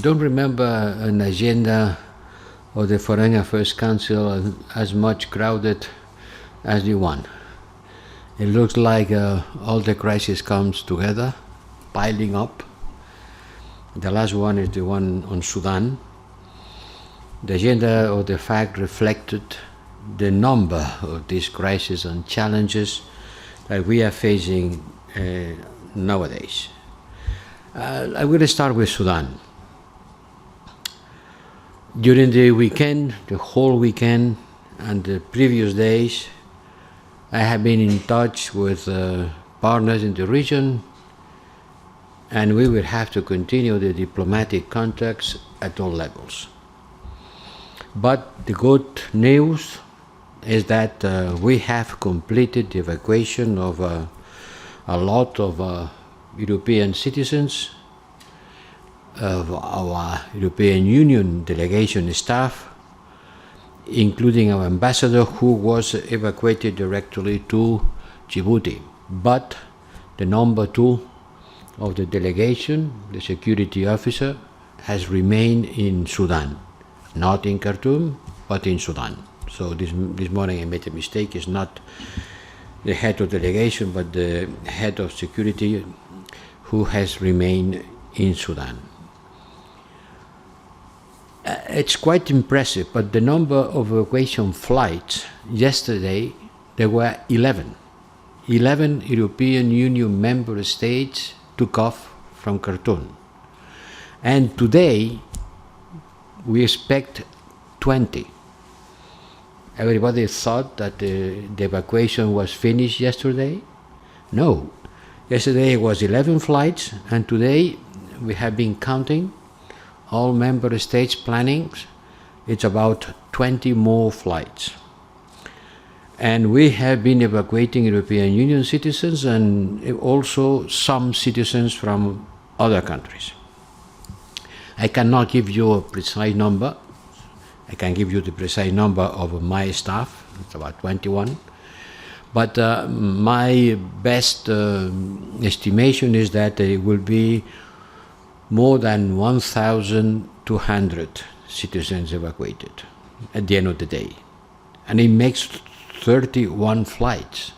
don't remember an agenda of the Foreign Affairs Council as much crowded as the one. It looks like all the crisis comes together, piling up. The last one is the one on Sudan. The agenda of the fact reflected the number of these crises and challenges that we are facing nowadays. I will start with Sudan. During the weekend, the whole weekend, and the previous days, I have been in touch with partners in the region, and we will have to continue the diplomatic contacts at all levels. But the good news is that we have completed the evacuation of a lot of European citizens, of our European Union delegation staff, including our ambassador, who was evacuated directly to Djibouti. But the number 2 of the delegation, the security officer, has remained in Sudan, not in Khartoum, but in Sudan. So this morning I made a mistake. It's not the head of delegation, but the head of security who has remained in Sudan. It's quite impressive, but the number of evacuation flights yesterday, there were 11. 11 European Union member states took off from Khartoum. And today, we expect 20. Everybody thought that the evacuation was finished yesterday. No. Yesterday it was 11 flights, and today we have been counting all member states planning. It's about 20 more flights. And we have been evacuating European Union citizens and also some citizens from other countries. I cannot give you a precise number. I can give you the precise number of my staff. It's about 21. But my best estimation is that it will be more than 1,200 citizens evacuated at the end of the day. And it makes 31 flights.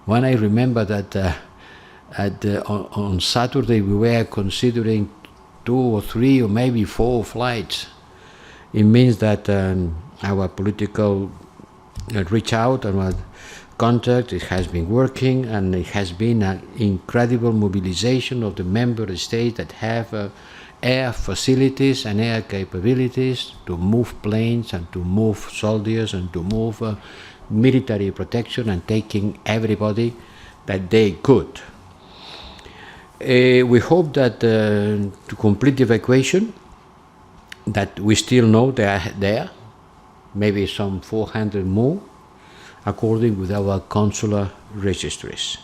When I remember that on Saturday we were considering 2 or 3 or maybe 4 flights, it means that our political reach out and our contact, it has been working, and it has been an incredible mobilization of the member states that have air facilities and air capabilities to move planes and to move soldiers and to move military protection and taking everybody that they could. We hope that to complete the evacuation, that we still know they are there, maybe some 400 more, according with our consular registries.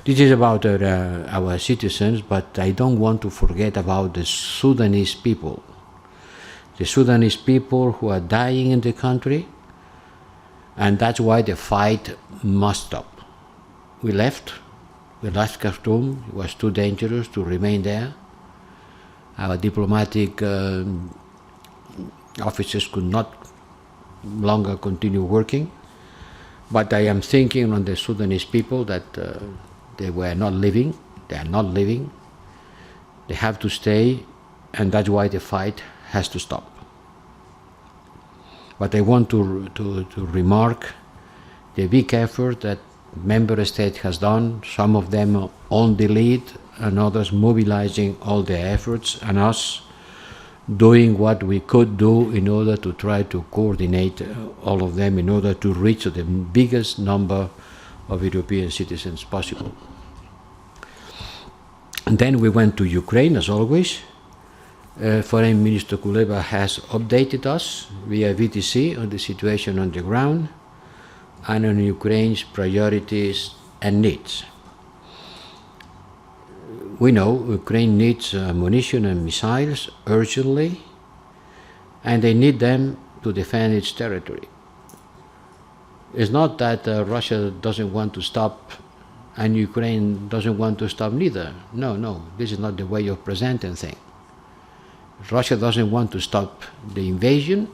This is about our citizens, but I don't want to forget about the Sudanese people. The Sudanese people who are dying in the country, and that's why the fight must stop. We left Khartoum. It was too dangerous to remain there. Our diplomatic officers could not longer continue working. But I am thinking on the Sudanese people that they were not living. They are not living. They have to stay, and that's why the fight has to stop. But I want to remark the big effort that member state has done, some of them on the lead and others mobilizing all their efforts, and us doing what we could do in order to try to coordinate all of them in order to reach the biggest number of European citizens possible. And then we went to Ukraine, as always. Foreign Minister Kuleba has updated us via VTC on the situation on the ground and on Ukraine's priorities and needs. We know Ukraine needs ammunition and missiles urgently, and they need them to defend its territory. It's not that Russia doesn't want to stop and Ukraine doesn't want to stop neither. No, this is not the way of presenting things. Russia doesn't want to stop the invasion,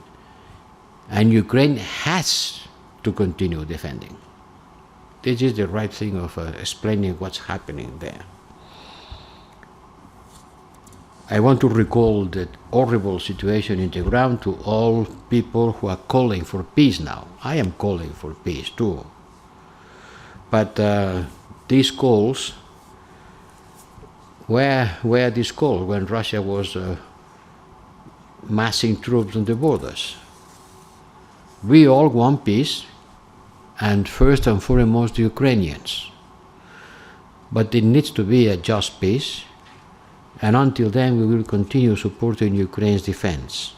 and Ukraine has to continue defending. This is the right thing of explaining what's happening there. I want to recall that horrible situation in the ground to all people who are calling for peace now. I am calling for peace too. But these calls, where were these calls when Russia was massing troops on the borders? We all want peace, and first and foremost the Ukrainians. But it needs to be a just peace, and until then we will continue supporting Ukraine's defense.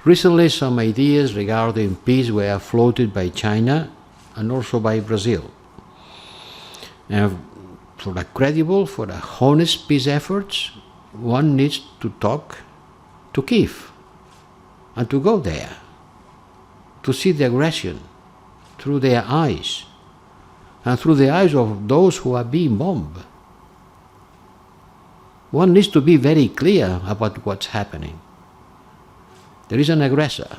Recently some ideas regarding peace were floated by China and also by Brazil. And for a credible, for a honest peace efforts, one needs to talk to Kyiv and to go there, to see the aggression through their eyes and through the eyes of those who are being bombed. One needs to be very clear about what's happening. There is an aggressor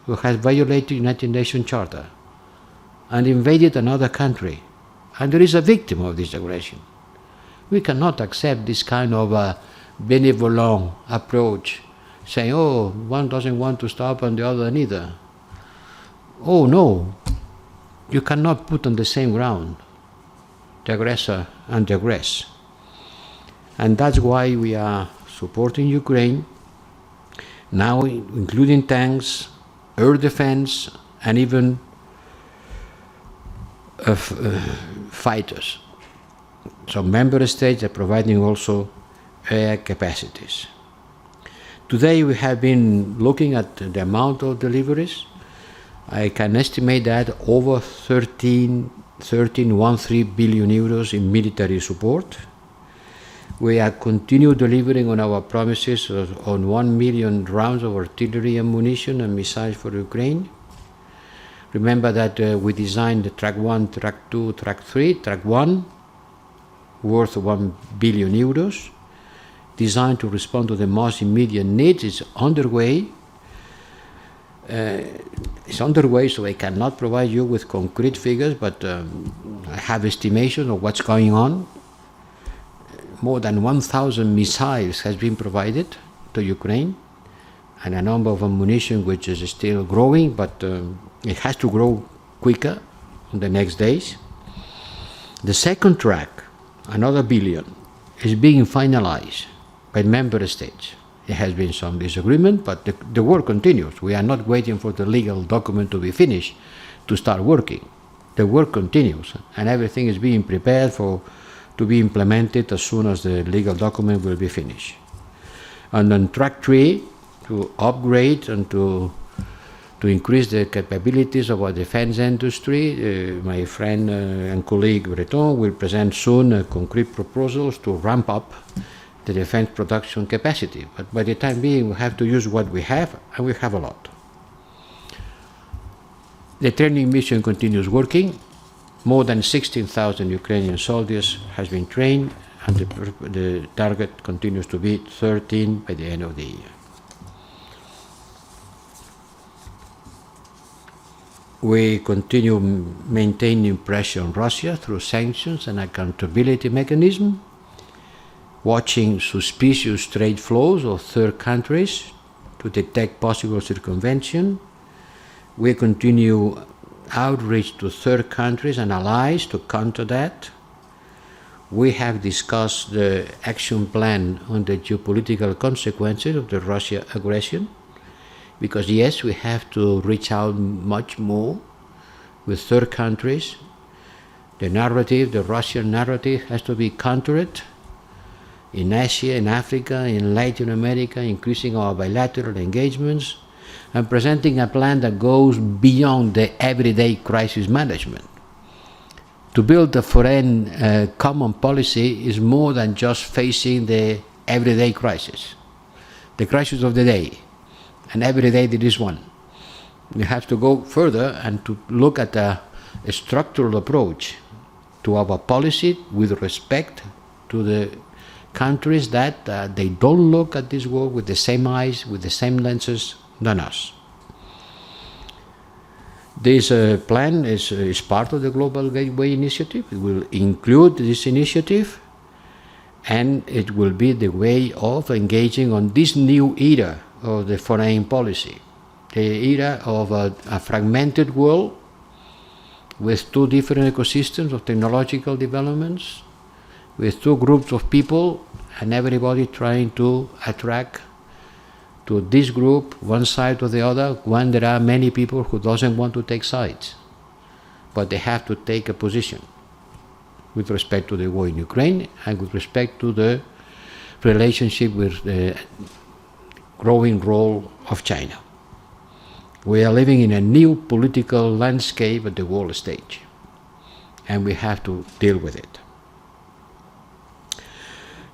who has violated the United Nations Charter and invaded another country, and there is a victim of this aggression. We cannot accept this kind of benevolent approach, saying, oh, one doesn't want to stop and the other neither. Oh no, you cannot put on the same ground the aggressor and the aggressed. And that's why we are supporting Ukraine, now including tanks, air defense, and even fighters. Some member states are providing also air capacities. Today we have been looking at the amount of deliveries. I can estimate that over 13 billion euros in military support. We are continue delivering on our promises on 1 million rounds of artillery ammunition and missiles for Ukraine. Remember that we designed the Track 1, Track 2, Track 3. Track 1, worth 1 billion euros, designed to respond to the most immediate needs, is underway. So I cannot provide you with concrete figures, but I have estimation of what's going on. More than 1,000 missiles has been provided to Ukraine, and a number of ammunition which is still growing, but it has to grow quicker in the next days. The second track, another billion, is being finalized by member states. There has been some disagreement, but the work continues. We are not waiting for the legal document to be finished to start working. The work continues, and everything is being prepared to be implemented as soon as the legal document will be finished. And on Track 3, to upgrade and to increase the capabilities of our defense industry, my friend and colleague Breton will present soon concrete proposals to ramp up the defense production capacity. But by the time being, we have to use what we have, and we have a lot. The training mission continues working. More than 16,000 Ukrainian soldiers has been trained, and the target continues to be 13 by the end of the year. We continue maintaining pressure on Russia through sanctions and accountability mechanism, watching suspicious trade flows of third countries to detect possible circumvention. We continue outreach to third countries and allies to counter that. We have discussed the action plan on the geopolitical consequences of the Russia aggression, because yes, we have to reach out much more with third countries. The narrative, the Russian narrative, has to be countered in Asia, in Africa, in Latin America, increasing our bilateral engagements, and presenting a plan that goes beyond the everyday crisis management. To build a foreign common policy is more than just facing the everyday crisis, the crisis of the day, and every day there is one. We have to go further and to look at a structural approach to our policy with respect to the countries that they don't look at this war with the same eyes, with the same lenses than us. This plan is part of the Global Gateway Initiative. It will include this initiative, and it will be the way of engaging on this new era of the foreign policy, the era of a fragmented world with two different ecosystems of technological developments, with two groups of people, and everybody trying to attract to this group, one side or the other, when there are many people who doesn't want to take sides, but they have to take a position with respect to the war in Ukraine and with respect to the relationship with the growing role of China. We are living in a new political landscape at the world stage, and we have to deal with it.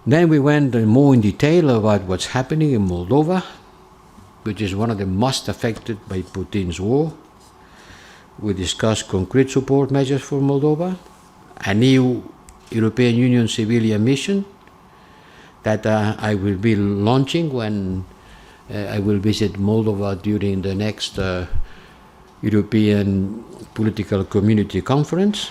Then we went more in detail about what's happening in Moldova, which is one of the most affected by Putin's war. We discussed concrete support measures for Moldova, a new European Union civilian mission that I will be launching when I will visit Moldova during the next European Political Community Conference.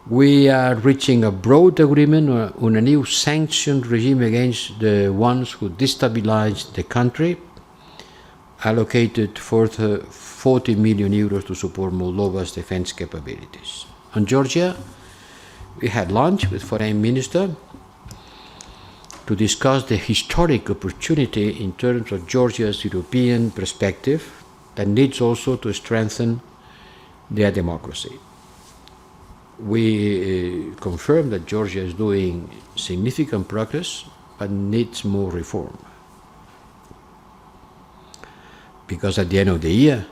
We are reaching a broad agreement on a new sanction regime against the ones who destabilized the country, allocated 40 million euros to support Moldova's defense capabilities. On Georgia, we had lunch with Foreign Minister to discuss the historic opportunity in terms of Georgia's European perspective that needs also to strengthen their democracy. We confirm that Georgia is doing significant progress but needs more reform. Because at the end of the year,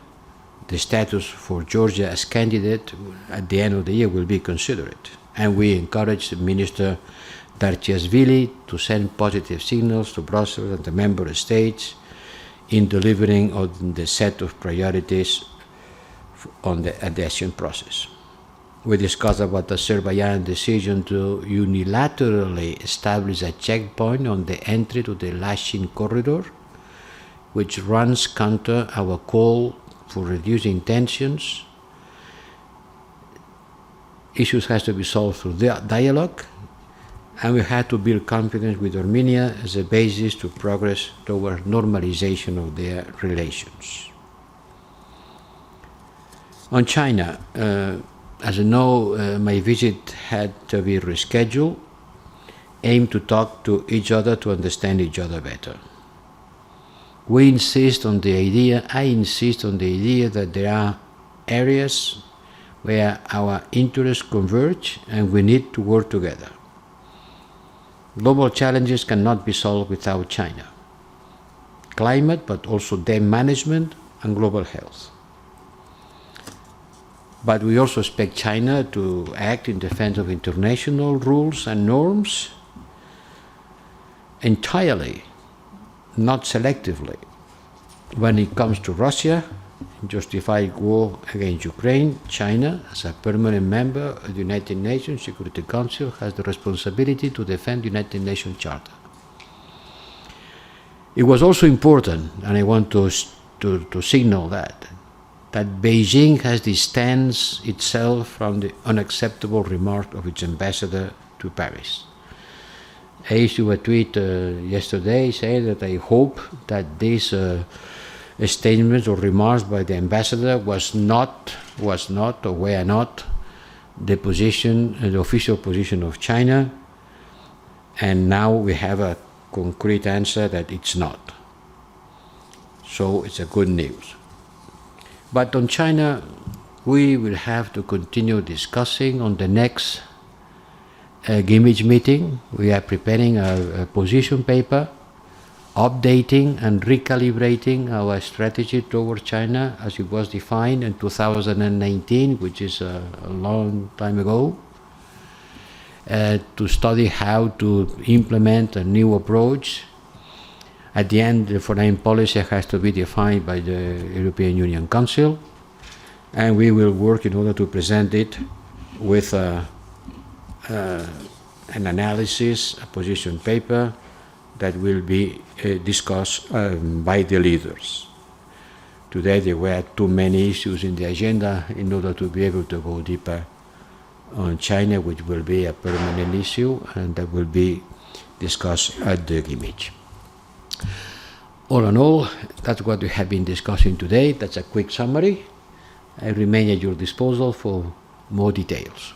the status for Georgia as candidate at the end of the year will be considered. And we encourage Minister Darchiashvili to send positive signals to Brussels and the member states in delivering on the set of priorities on the adhesion process. We discussed about the Azerbaijan decision to unilaterally establish a checkpoint on the entry to the Lashin corridor, which runs counter our call for reducing tensions. Issues has to be solved through dialogue, and we had to build confidence with Armenia as a basis to progress toward normalization of their relations. On China, as you know, my visit had to be rescheduled, aimed to talk to each other to understand each other better. I insist on the idea that there are areas where our interests converge and we need to work together. Global challenges cannot be solved without China. Climate, but also debt management and global health. But we also expect China to act in defense of international rules and norms entirely, not selectively. When it comes to Russia, justified war against Ukraine, China, as a permanent member of the United Nations Security Council, has the responsibility to defend the United Nations Charter. It was also important, and I want to signal that Beijing has distanced itself from the unacceptable remark of its ambassador to Paris. I issued a tweet yesterday saying that I hope that these statements or remarks by the ambassador were not the position, the official position of China, and now we have a concrete answer that it's not. So it's a good news. But on China, we will have to continue discussing on the next Gimich meeting. We are preparing a position paper, updating and recalibrating our strategy toward China as it was defined in 2019, which is a long time ago, to study how to implement a new approach. At the end, the foreign policy has to be defined by the European Union Council, and we will work in order to present it with an analysis, a position paper that will be discussed by the leaders. Today there were too many issues in the agenda in order to be able to go deeper on China, which will be a permanent issue and that will be discussed at the Gimich. All in all, that's what we have been discussing today. That's a quick summary. I remain at your disposal for more details.